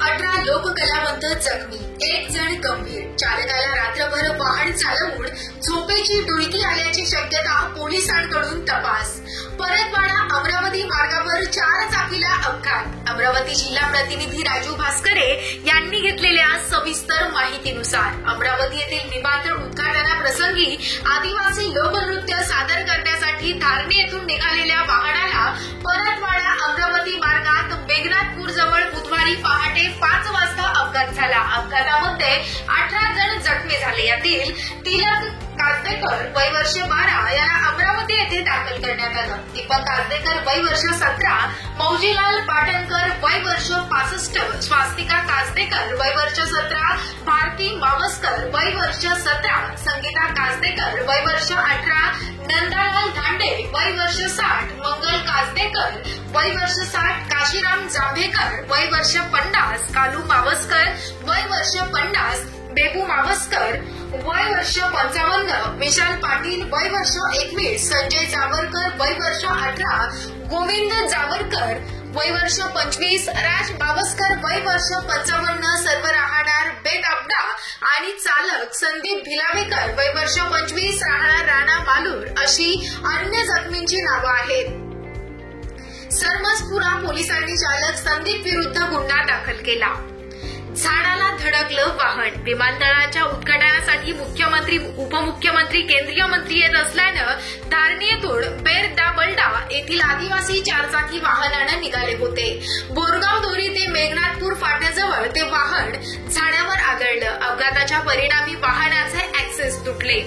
18 लोककलावंत जखमी, 1 जण गंभीर. चालकाला रात्रभर वाहन चालवून झोपेची डुलकी आल्याची शक्यता, पोलिसांकडून तपास. परतवाडा अमरावती मार्गावर 4 चाकीला अपघात. अमरावती जिल्हा प्रतिनिधी राजू भास्करे यांनी घेतलेल्या सविस्तर माहितीनुसार अमरावती येथील विमानतळ उद्घाटनाप्रसंगी आदिवासी लोकनृत्य सादर करण्यासाठी धारणी येथून निघालेल्या वाहनाला परतवाडा अमरावती मार्गात मेघनाथपूर जवळ बुधवारी पहाटे 5 वाजता अपघात झाला. अपघातामध्ये 18 जण जखमी झाले. यातील तिलक काजदेकर वय वर्ष 12 याला अमरावती येथे दाखल करण्यात आलं. दीपक काजदेकर वय वर्ष 17, मौजीलाल पाटणकर वय वर्ष 65, स्वास्तिका काजदेकर वय वर्ष 17, भारती मावस्कर वय वर्ष 17, संगीता काजदेकर वय वर्ष 18, नंदालाल धांडे वय वर्ष 60, मंगल काजदेकर वय वर्ष 60, काशीराम जांभेकर वय वर्ष 50, कालू मावस्कर वय वर्ष 50, बेबू मावस्कर वय वर्ष 55, विशाल पाटील वय वर्ष 21, संजय जावरकर वय वर्ष 18, गोविंद जावरकर वय वर्ष 25, राज मावस्कर वय वर्ष 55, सर्व राहणार बेटाबडा आणि चालक संदीप भिलावेकर वय वर्ष 25, राहणार राणा मालूर अशी अन्य जखमींची नावं आहेत. सरमसपुरा पोलिसांनी चालक संदीप विरुद्ध गुन्हा दाखल केला. झाडाला धडकलं वाहन. विमानतळाच्या उद्घाटनासाठी मुख्यमंत्री, उपमुख्यमंत्री, केंद्रीय मंत्री येत असल्यानं धारणी येथून बेरदाबलडा येथील आदिवासी 4 चाकी वाहनानं निघाले होते. बोरगाव दोरी ते मेघनाथपूर फाट्याजवळ ते वाहन झाडावर आदळलं. अपघाताच्या परिणामी वाहनाचे ऍक्सेस तुटले.